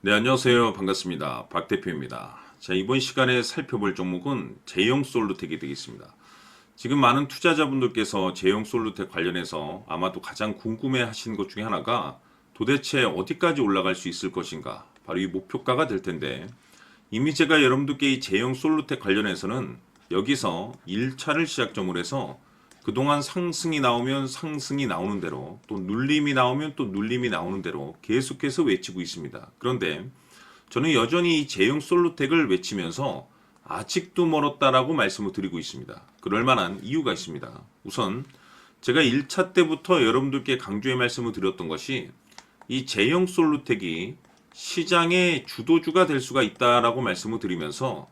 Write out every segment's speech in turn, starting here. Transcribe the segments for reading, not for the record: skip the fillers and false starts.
네, 안녕하세요. 반갑습니다. 박 대표입니다. 자, 이번 시간에 살펴볼 종목은 제형 솔루텍이 되겠습니다. 지금 많은 투자자분들께서 제형 솔루텍 관련해서 아마도 가장 궁금해 하시는 것 중에 하나가 도대체 어디까지 올라갈 수 있을 것인가? 바로 이 목표가가 될 텐데, 이미 제가 여러분들께 이 제형 솔루텍 관련해서는 여기서 1차를 시작점으로 해서 그동안 상승이 나오면 상승이 나오는 대로, 또 눌림이 나오면 또 눌림이 나오는 대로 계속해서 외치고 있습니다. 그런데 저는 여전히 이 제형 솔루텍을 외치면서 아직도 멀었다라고 말씀을 드리고 있습니다. 그럴 만한 이유가 있습니다. 우선 제가 1차 때부터 여러분들께 강조의 말씀을 드렸던 것이 이 제형 솔루텍이 시장의 주도주가 될 수가 있다라고 말씀을 드리면서,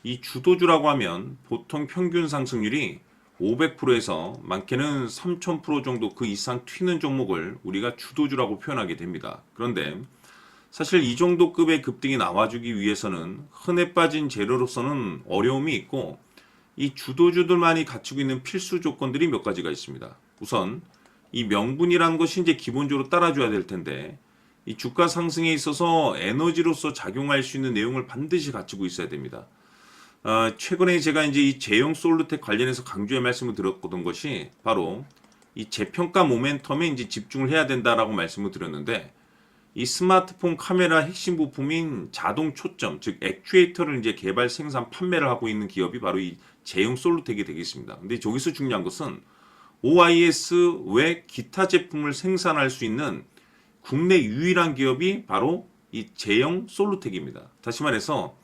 이 주도주라고 하면 보통 평균 상승률이 500%에서 많게는 3000% 정도 그 이상 튀는 종목을 우리가 주도주라고 표현하게 됩니다. 그런데 사실 이 정도 급의 급등이 나와주기 위해서는 흔해 빠진 재료로서는 어려움이 있고, 이 주도주들만이 갖추고 있는 필수 조건들이 몇 가지가 있습니다. 우선 이 명분이라는 것이 이제 기본적으로 따라줘야 될 텐데, 이 주가 상승에 있어서 에너지로서 작용할 수 있는 내용을 반드시 갖추고 있어야 됩니다. 최근에 제가 이제 이 제형 솔루텍 관련해서 강조의 말씀을 드렸던 것이 바로 이 재평가 모멘텀에 이제 집중을 해야 된다라고 말씀을 드렸는데, 이 스마트폰 카메라 핵심 부품인 자동 초점, 즉 액추에이터를 이제 개발, 생산, 판매를 하고 있는 기업이 바로 이 제형 솔루텍이 되겠습니다. 근데 저기서 중요한 것은 OIS 외 기타 제품을 생산할 수 있는 국내 유일한 기업이 바로 이 제형 솔루텍입니다. 다시 말해서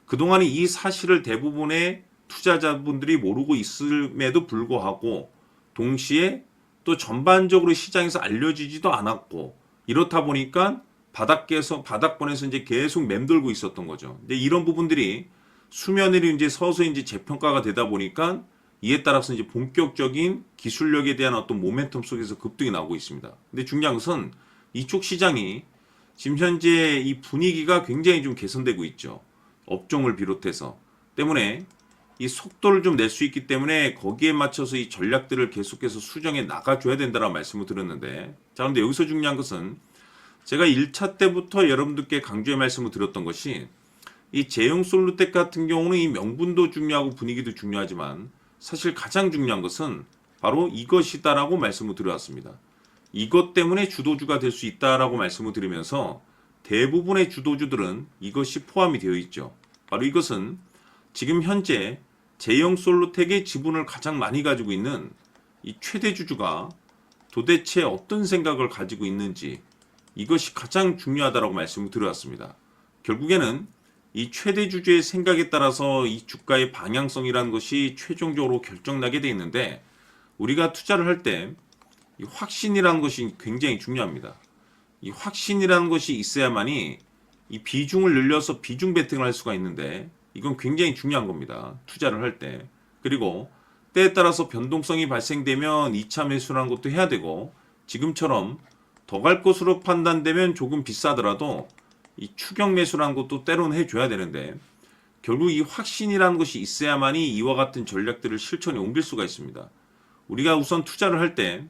그동안 이 사실을 대부분의 투자자분들이 모르고 있음에도 불구하고 동시에 또 전반적으로 시장에서 알려지지도 않았고, 이렇다 보니까 바닥권에서 이제 계속 맴돌고 있었던 거죠. 근데 이런 부분들이 수면 위로 이제 서서히 이제 재평가가 되다 보니까 이에 따라서 이제 본격적인 기술력에 대한 어떤 모멘텀 속에서 급등이 나오고 있습니다. 근데 중요한 것은 이쪽 시장이 지금 현재 이 분위기가 굉장히 좀 개선되고 있죠. 업종을 비롯해서. 때문에 이 속도를 좀 낼 수 있기 때문에 거기에 맞춰서 이 전략들을 계속해서 수정해 나가줘야 된다는 말씀을 드렸는데, 자, 근데 여기서 중요한 것은 제가 1차 때부터 여러분들께 강조의 말씀을 드렸던 것이, 이 제형 솔루텍 같은 경우는 이 명분도 중요하고 분위기도 중요하지만 사실 가장 중요한 것은 바로 이것이다라고 말씀을 드려왔습니다. 이것 때문에 주도주가 될 수 있다라고 말씀을 드리면서 대부분의 주도주들은 이것이 포함이 되어 있죠. 바로 이것은 지금 현재 제형 솔루텍의 지분을 가장 많이 가지고 있는 이 최대 주주가 도대체 어떤 생각을 가지고 있는지, 이것이 가장 중요하다라고 말씀을 드려왔습니다. 결국에는 이 최대 주주의 생각에 따라서 이 주가의 방향성이라는 것이 최종적으로 결정나게 돼 있는데, 우리가 투자를 할 때 이 확신이라는 것이 굉장히 중요합니다. 이 확신이라는 것이 있어야만이 이 비중을 늘려서 비중 베팅을 할 수가 있는데, 이건 굉장히 중요한 겁니다. 투자를 할 때. 그리고 때에 따라서 변동성이 발생되면 2차 매수라는 것도 해야 되고, 지금처럼 더 갈 것으로 판단되면 조금 비싸더라도 이 추격 매수라는 것도 때로는 해줘야 되는데, 결국 이 확신이라는 것이 있어야만이 이와 같은 전략들을 실천에 옮길 수가 있습니다. 우리가 우선 투자를 할 때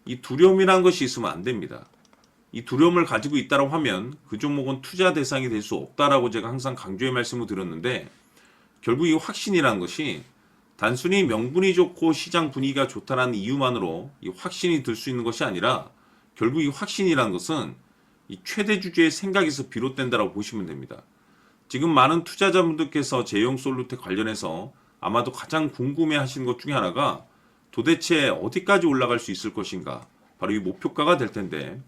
이 두려움이라는 것이 있으면 안 됩니다. 이 두려움을 가지고 있다고 하면 그 종목은 투자 대상이 될 수 없다라고 제가 항상 강조의 말씀을 드렸는데, 결국 이 확신이라는 것이 단순히 명분이 좋고 시장 분위기가 좋다는 이유만으로 이 확신이 들 수 있는 것이 아니라, 결국 이 확신이라는 것은 이 최대 주주의 생각에서 비롯된다라고 보시면 됩니다. 지금 많은 투자자분들께서 제형 솔루텍 관련해서 아마도 가장 궁금해 하시는 것 중에 하나가 도대체 어디까지 올라갈 수 있을 것인가, 바로 이 목표가가 될 텐데,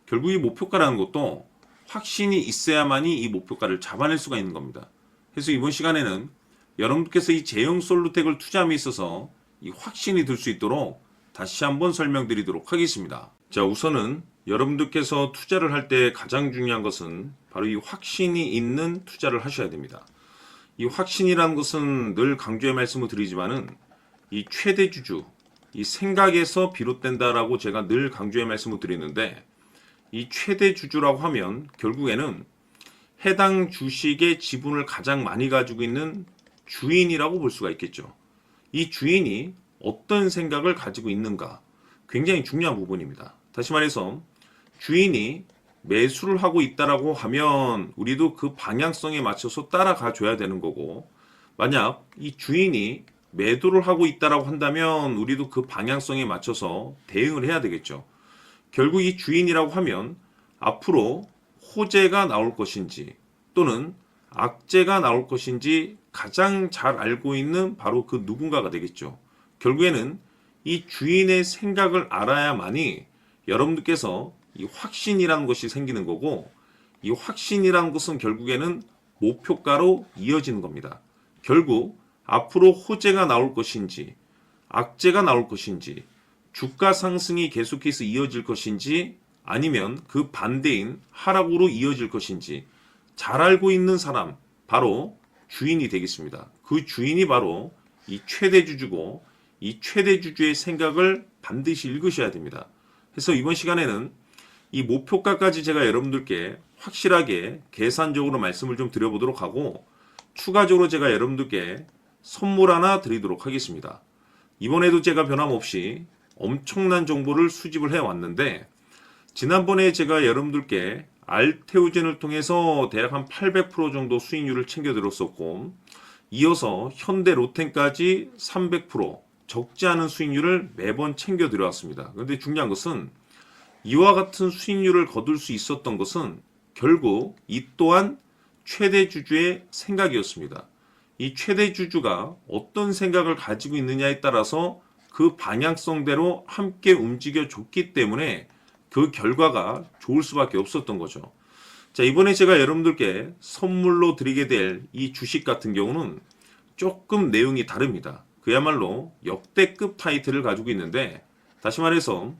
결국 이 목표가라는 것도 확신이 있어야만이 이 목표가를 잡아낼 수가 있는 겁니다. 그래서 이번 시간에는 여러분께서 이 제형 솔루텍을 투자함에 있어서 이 확신이 들 수 있도록 다시 한번 설명드리도록 하겠습니다. 자, 우선은 여러분들께서 투자를 할 때 가장 중요한 것은 바로 이 확신이 있는 투자를 하셔야 됩니다. 이 확신이라는 것은 늘 강조의 말씀을 드리지만은 이 최대 주주, 이 생각에서 비롯된다라고 제가 늘 강조의 말씀을 드리는데, 이 최대 주주라고 하면 결국에는 해당 주식의 지분을 가장 많이 가지고 있는 주인이라고 볼 수가 있겠죠. 이 주인이 어떤 생각을 가지고 있는가, 굉장히 중요한 부분입니다. 다시 말해서 주인이 매수를 하고 있다라고 하면 우리도 그 방향성에 맞춰서 따라가 줘야 되는 거고, 만약 이 주인이 매도를 하고 있다라고 한다면 우리도 그 방향성에 맞춰서 대응을 해야 되겠죠. 결국 이 주인이라고 하면 앞으로 호재가 나올 것인지 또는 악재가 나올 것인지 가장 잘 알고 있는 바로 그 누군가가 되겠죠. 결국에는 이 주인의 생각을 알아야만이 여러분들께서 이 확신이라는 것이 생기는 거고, 이 확신이라는 것은 결국에는 목표가로 이어지는 겁니다. 결국 앞으로 호재가 나올 것인지 악재가 나올 것인지 주가 상승이 계속해서 이어질 것인지 아니면 그 반대인 하락으로 이어질 것인지 잘 알고 있는 사람, 바로 주인이 되겠습니다. 그 주인이 바로 이 최대주주고, 이 최대주주의 생각을 반드시 읽으셔야 됩니다. 그래서 이번 시간에는 이 목표가까지 제가 여러분들께 확실하게 계산적으로 말씀을 좀 드려보도록 하고, 추가적으로 제가 여러분들께 선물 하나 드리도록 하겠습니다. 이번에도 제가 변함없이 엄청난 정보를 수집을 해왔는데, 지난번에 제가 여러분들께 알테오젠을 통해서 대략 한 800% 정도 수익률을 챙겨드렸었고, 이어서 현대 로템까지 300% 적지 않은 수익률을 매번 챙겨드려왔습니다. 그런데 중요한 것은 이와 같은 수익률을 거둘 수 있었던 것은 결국 이 또한 최대주주의 생각이었습니다. 이 최대주주가 어떤 생각을 가지고 있느냐에 따라서 그 방향성대로 함께 움직여 줬기 때문에 그 결과가 좋을 수밖에 없었던 거죠. 자, 이번에 제가 여러분들께 선물로 드리게 될 이 주식 같은 경우는 조금 내용이 다릅니다. 그야말로 역대급 타이틀을 가지고 있는데, 다시 말해서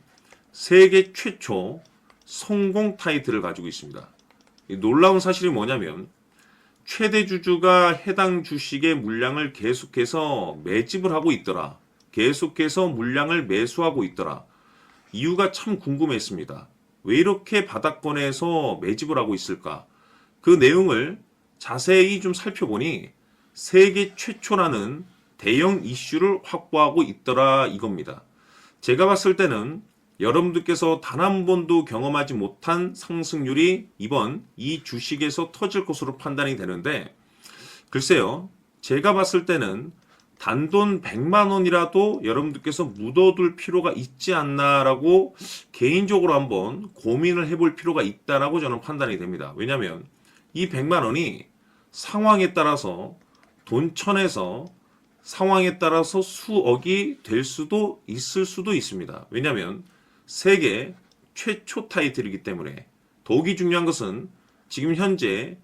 세계 최초 성공 타이틀을 가지고 있습니다. 놀라운 사실이 뭐냐면 최대 주주가 해당 주식의 물량을 계속해서 매집을 하고 있더라. 계속해서 물량을 매수하고 있더라. 이유가 참 궁금했습니다. 왜 이렇게 바닥권에서 매집을 하고 있을까? 그 내용을 자세히 좀 살펴보니 세계 최초라는 대형 이슈를 확보하고 있더라 이겁니다. 제가 봤을 때는 여러분들께서 단 한 번도 경험하지 못한 상승률이 이번 이 주식에서 터질 것으로 판단이 되는데, 글쎄요, 제가 봤을 때는 단돈 100만 원이라도 여러분들께서 묻어둘 필요가 있지 않나라고 개인적으로 한번 고민을 해볼 필요가 있다라고 저는 판단이 됩니다. 왜냐하면 이 100만 원이 상황에 따라서 돈천에서 상황에 따라서 수억이 될 수도 있을 수도 있습니다. 왜냐하면 세계 최초 타이틀이기 때문에. 더욱이 중요한 것은 지금 현재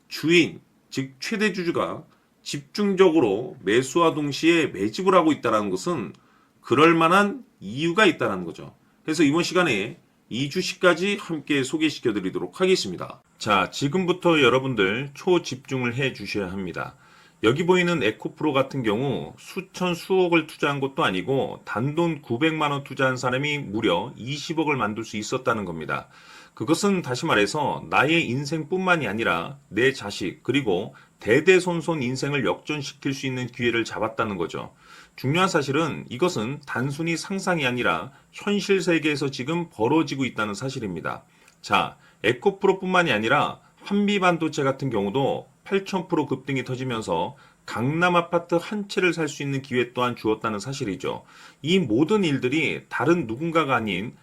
주인, 즉 최대 주주가 집중적으로 매수와 동시에 매집을 하고 있다는 것은 그럴 만한 이유가 있다는 거죠. 그래서 이번 시간에 이 주식까지 함께 소개시켜 드리도록 하겠습니다. 자, 지금부터 여러분들 초집중을 해 주셔야 합니다. 여기 보이는 에코프로 같은 경우 수천 수억을 투자한 것도 아니고 단돈 900만 원 투자한 사람이 무려 20억을 만들 수 있었다는 겁니다. 그것은 다시 말해서 나의 인생뿐만이 아니라 내 자식 그리고 대대손손 인생을 역전시킬 수 있는 기회를 잡았다는 거죠. 중요한 사실은 이것은 단순히 상상이 아니라 현실 세계에서 지금 벌어지고 있다는 사실입니다. 자, 에코프로뿐만이 아니라 한미반도체 같은 경우도 8,000% 급등이 터지면서 강남 아파트 한 채를 살 수 있는 기회 또한 주었다는 사실이죠. 이 모든 일들이 다른 누군가가 아닌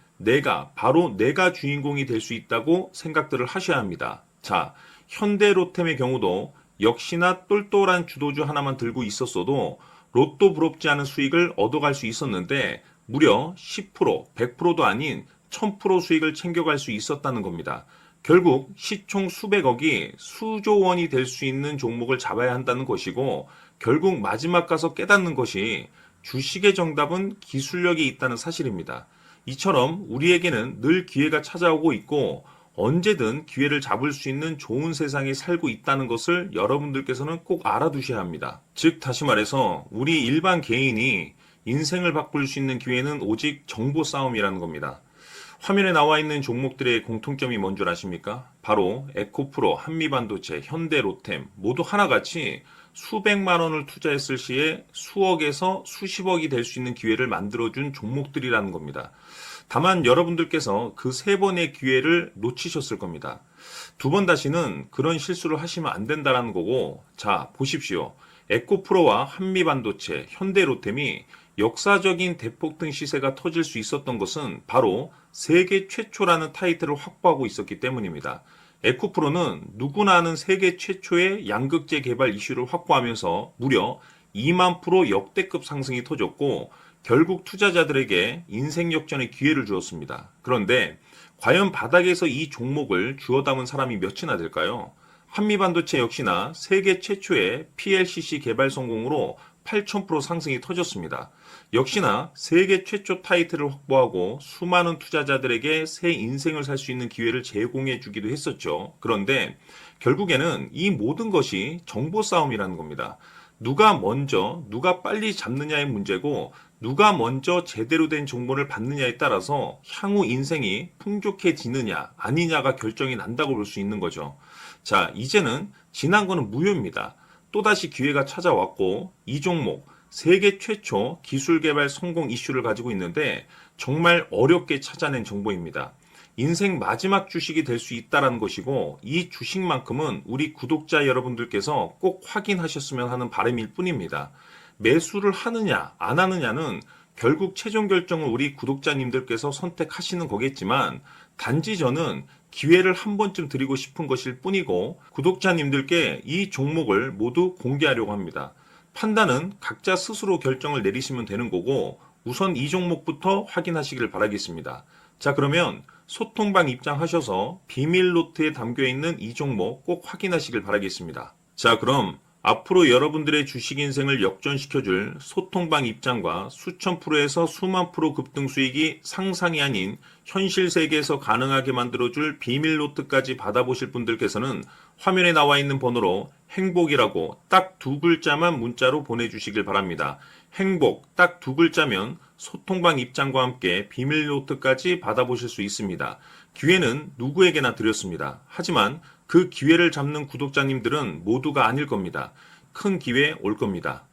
바로 내가 주인공이 될 수 있다고 생각들을 하셔야 합니다. 자, 현대로템의 경우도 역시나 똘똘한 주도주 하나만 들고 있었어도 로또 부럽지 않은 수익을 얻어갈 수 있었는데 무려 10%, 100%도 아닌 1000% 수익을 챙겨갈 수 있었다는 겁니다. 결국 시총 수백억이 수조 원이 될 수 있는 종목을 잡아야 한다는 것이고, 결국 마지막 가서 깨닫는 것이 주식의 정답은 기술력이 있다는 사실입니다. 이처럼 우리에게는 늘 기회가 찾아오고 있고 언제든 기회를 잡을 수 있는 좋은 세상에 살고 있다는 것을 여러분들께서는 꼭 알아두셔야 합니다. 즉 다시 말해서 우리 일반 개인이 인생을 바꿀 수 있는 기회는 오직 정보 싸움이라는 겁니다. 화면에 나와 있는 종목들의 공통점이 뭔 줄 아십니까? 바로 에코프로, 한미반도체, 현대로템 모두 하나같이 수백만 원을 투자했을 시에 수억에서 수십억이 될 수 있는 기회를 만들어준 종목들이라는 겁니다. 다만 여러분들께서 그 세 번의 기회를 놓치셨을 겁니다. 두 번 다시는 그런 실수를 하시면 안 된다라는 거고, 자, 보십시오. 에코프로와 한미반도체, 현대로템이 역사적인 대폭등 시세가 터질 수 있었던 것은 바로 세계 최초라는 타이틀을 확보하고 있었기 때문입니다. 에코프로는 누구나 아는 세계 최초의 양극재 개발 이슈를 확보하면서 무려 2만 프로 역대급 상승이 터졌고, 결국 투자자들에게 인생 역전의 기회를 주었습니다. 그런데 과연 바닥에서 이 종목을 주워 담은 사람이 몇이나 될까요? 한미반도체 역시나 세계 최초의 PLCC 개발 성공으로 8,000% 상승이 터졌습니다. 역시나 세계 최초 타이틀을 확보하고 수많은 투자자들에게 새 인생을 살 수 있는 기회를 제공해 주기도 했었죠. 그런데 결국에는 이 모든 것이 정보 싸움이라는 겁니다. 누가 먼저, 누가 빨리 잡느냐의 문제고, 누가 먼저 제대로 된 정보를 받느냐에 따라서 향후 인생이 풍족해지느냐, 아니냐가 결정이 난다고 볼 수 있는 거죠. 자, 이제는 지난 거는 무효입니다. 또다시 기회가 찾아왔고, 이 종목, 세계 최초 기술 개발 성공 이슈를 가지고 있는데, 정말 어렵게 찾아낸 정보입니다. 인생 마지막 주식이 될 수 있다는 것이고, 이 주식만큼은 우리 구독자 여러분들께서 꼭 확인하셨으면 하는 바람일 뿐입니다. 매수를 하느냐 안 하느냐는 결국 최종 결정을 우리 구독자님들께서 선택하시는 거겠지만, 단지 저는 기회를 한 번쯤 드리고 싶은 것일 뿐이고, 구독자님들께 이 종목을 모두 공개하려고 합니다. 판단은 각자 스스로 결정을 내리시면 되는 거고, 우선 이 종목부터 확인하시길 바라겠습니다. 자, 그러면 소통방 입장하셔서 비밀 노트에 담겨있는 이 종목 꼭 확인하시길 바라겠습니다. 자, 그럼 앞으로 여러분들의 주식 인생을 역전시켜줄 소통방 입장과 수천 프로에서 수만 프로 급등 수익이 상상이 아닌 현실 세계에서 가능하게 만들어줄 비밀 노트까지 받아보실 분들께서는 화면에 나와 있는 번호로 행복이라고 딱 두 글자만 문자로 보내주시길 바랍니다. 행복 딱 두 글자면 소통방 입장과 함께 비밀 노트까지 받아보실 수 있습니다. 기회는 누구에게나 드렸습니다. 하지만 그 기회를 잡는 구독자님들은 모두가 아닐 겁니다. 큰 기회 올 겁니다.